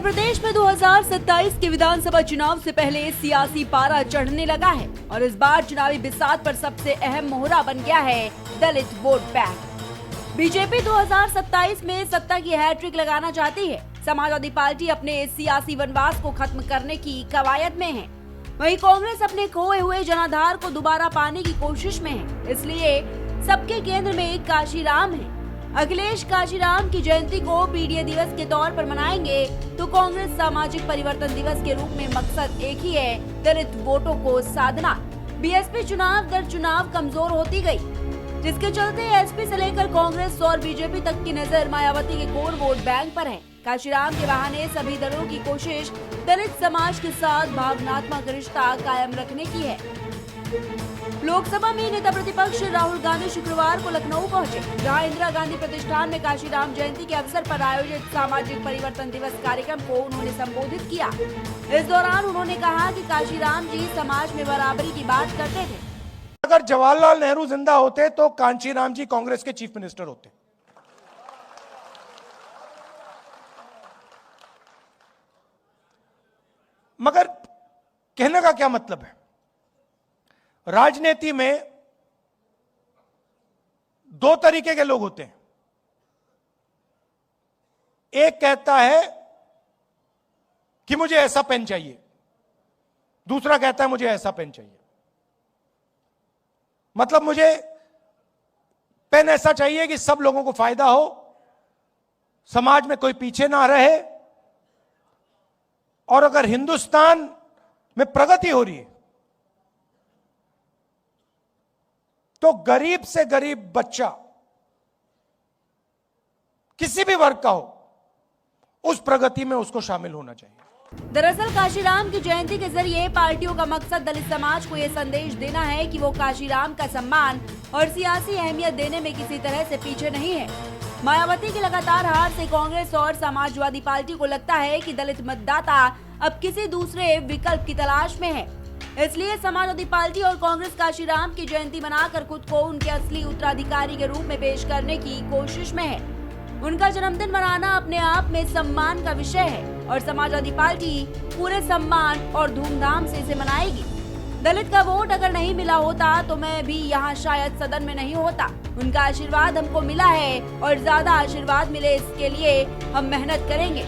प्रदेश में 2027 के विधानसभा चुनाव से पहले सियासी पारा चढ़ने लगा है और इस बार चुनावी बिसात पर सबसे अहम मोहरा बन गया है दलित वोट बैंक। बीजेपी 2027 में सत्ता की हैट्रिक लगाना चाहती है। समाजवादी पार्टी अपने सियासी वनवास को खत्म करने की कवायद में है। वहीं कांग्रेस अपने खोए हुए जनाधार को दोबारा पाने की कोशिश में है। इसलिए सबके केंद्र में काशीराम है। अखिलेश काशीराम की जयंती को पीडीए दिवस के तौर पर मनाएंगे तो कांग्रेस सामाजिक परिवर्तन दिवस के रूप में मकसद एक ही है, दलित वोटों को साधना। बीएसपी चुनाव दर चुनाव कमजोर होती गई, जिसके चलते एसपी से लेकर कांग्रेस और बीजेपी तक की नजर मायावती के कोर वोट बैंक पर है। काशीराम के बहाने सभी दलों की कोशिश दलित समाज के साथ भावनात्मक रिश्ता कायम रखने की है। लोकसभा में नेता प्रतिपक्ष राहुल गांधी शुक्रवार को लखनऊ पहुंचे, जहां इंदिरा गांधी प्रतिष्ठान में काशीराम जयंती के अवसर पर आयोजित सामाजिक परिवर्तन दिवस कार्यक्रम को उन्होंने संबोधित किया। इस दौरान उन्होंने कहा कि काशीराम जी समाज में बराबरी की बात करते थे। अगर जवाहरलाल नेहरू जिंदा होते तो कांशीराम जी कांग्रेस के चीफ मिनिस्टर होते। मगर कहने का क्या मतलब है, राजनीति में दो तरीके के लोग होते हैं। एक कहता है कि मुझे ऐसा पेन चाहिए, दूसरा कहता है मुझे ऐसा पेन चाहिए। मतलब मुझे पेन ऐसा चाहिए कि सब लोगों को फायदा हो, समाज में कोई पीछे ना रहे, और अगर हिंदुस्तान में प्रगति हो रही है तो गरीब से गरीब बच्चा किसी भी वर्ग का हो, उस प्रगति में उसको शामिल होना चाहिए। दरअसल काशीराम की जयंती के जरिए पार्टियों का मकसद दलित समाज को ये संदेश देना है कि वो काशीराम का सम्मान और सियासी अहमियत देने में किसी तरह से पीछे नहीं है। मायावती की लगातार हार से कांग्रेस और समाजवादी पार्टी को लगता है कि दलित मतदाता अब किसी दूसरे विकल्प की तलाश में है। इसलिए समाजवादी पार्टी और कांग्रेस काशीराम की जयंती मनाकर खुद को उनके असली उत्तराधिकारी के रूप में पेश करने की कोशिश में है। उनका जन्मदिन मनाना अपने आप में सम्मान का विषय है और समाजवादी पार्टी पूरे सम्मान और धूमधाम से इसे मनाएगी। दलित का वोट अगर नहीं मिला होता तो मैं भी यहाँ शायद सदन में नहीं होता। उनका आशीर्वाद हमको मिला है और ज्यादा आशीर्वाद मिले इसके लिए हम मेहनत करेंगे।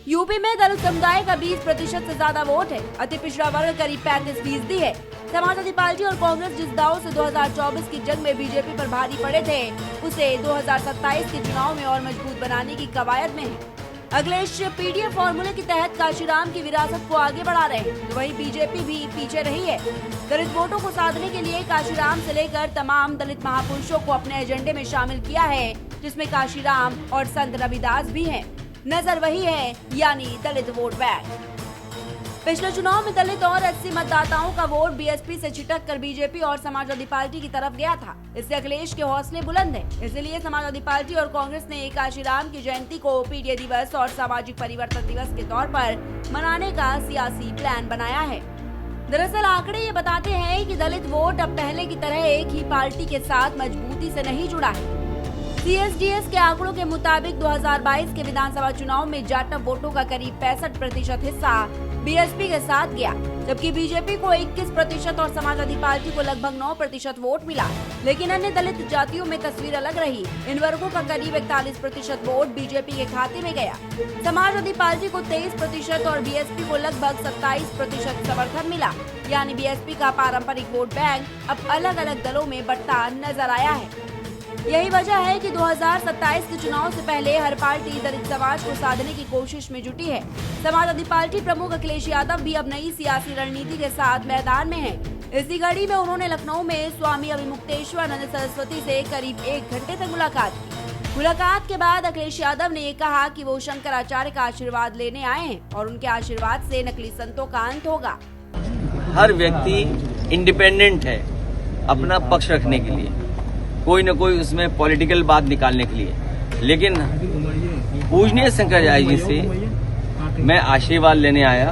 यूपी में दलित समुदाय का 20% से ज्यादा वोट है। अति पिछड़ा वर्ग करीब 35% है। समाजवादी पार्टी और कांग्रेस जिस दाव से 2024 की जंग में बीजेपी पर भारी पड़े थे, उसे 2027 के चुनाव में और मजबूत बनाने की कवायद में है। अखिलेश पीडीए फॉर्मूले के तहत काशीराम की विरासत को आगे बढ़ा रहे हैं, तो वहीं बीजेपी भी पीछे रही है। दलित वोटों को साधने के लिए काशीराम से लेकर तमाम दलित महापुरुषों को अपने एजेंडे में शामिल किया है, जिसमें काशीराम और संत रविदास भी हैं। नजर वही है, यानी दलित वोट बैंक। पिछले चुनाव में दलित और एससी मतदाताओं का वोट बीएसपी से छिटक कर बीजेपी और समाजवादी पार्टी की तरफ गया था। इससे अखिलेश के हौसले बुलंद हैं। इसलिए समाजवादी पार्टी और कांग्रेस ने काशीराम की जयंती को पीडीए दिवस और सामाजिक परिवर्तन दिवस के तौर पर मनाने का सियासी प्लान बनाया है। दरअसल आंकड़े ये बताते हैं कि दलित वोट अब पहले की तरह एक ही पार्टी के साथ मजबूती से नहीं जुड़ा है। सीएसडीएस के आंकड़ों के मुताबिक 2022 के विधानसभा चुनाव में जाटव वोटों का करीब 65% हिस्सा बीएसपी के साथ गया, जबकि बीजेपी को 21% और समाजवादी पार्टी को लगभग 9% वोट मिला। लेकिन अन्य दलित जातियों में तस्वीर अलग रही। इन वर्गों का करीब 41% वोट बीजेपी के खाते में गया। समाजवादी पार्टी को 23% और बीएसपी को लगभग 27% समर्थन मिला। यानी बीएसपी का पारंपरिक वोट बैंक अब अलग अलग दलों में बढ़ता नजर आया है। यही वजह है कि 2027 के चुनाव से पहले हर पार्टी दलित समाज को साधने की कोशिश में जुटी है। समाजवादी पार्टी प्रमुख अखिलेश यादव भी अब नई सियासी रणनीति के साथ मैदान में है। इसी कड़ी में उन्होंने लखनऊ में स्वामी अभिमुक्तेश्वरानंद सरस्वती से करीब 1 घंटे तक मुलाकात की। मुलाकात के बाद अखिलेश यादव ने कहा कि वो शंकराचार्य का आशीर्वाद लेने आए हैं और उनके आशीर्वाद से नकली संतों का अंत होगा। हर व्यक्ति इंडिपेंडेंट है अपना पक्ष रखने के लिए, कोई न कोई उसमें पॉलिटिकल बात निकालने के लिए, लेकिन पूजनीय शंकराचार्य जी से मैं आशीर्वाद लेने आया।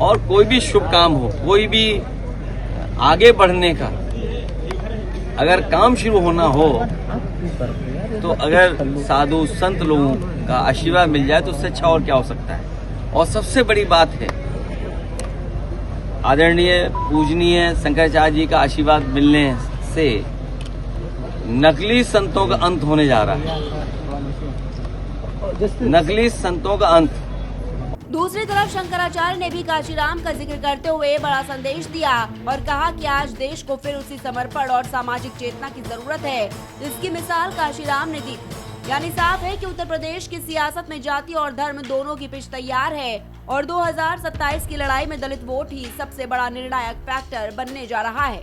और कोई भी शुभ काम हो, कोई भी आगे बढ़ने का अगर काम शुरू होना हो तो अगर साधु संत लोगों का आशीर्वाद मिल जाए तो उससे अच्छा और क्या हो सकता है। और सबसे बड़ी बात है, आदरणीय पूजनीय शंकराचार्य जी का आशीर्वाद मिलने से नकली संतों का अंत होने जा रहा है। नकली संतों का अंत। दूसरी तरफ शंकराचार्य ने भी काशीराम का जिक्र करते हुए बड़ा संदेश दिया और कहा कि आज देश को फिर उसी समर्पण और सामाजिक चेतना की जरूरत है जिसकी मिसाल काशीराम ने दी। यानी साफ है कि उत्तर प्रदेश की सियासत में जाति और धर्म दोनों की पिच तैयार है और 2027 की लड़ाई में दलित वोट ही सबसे बड़ा निर्णायक फैक्टर बनने जा रहा है।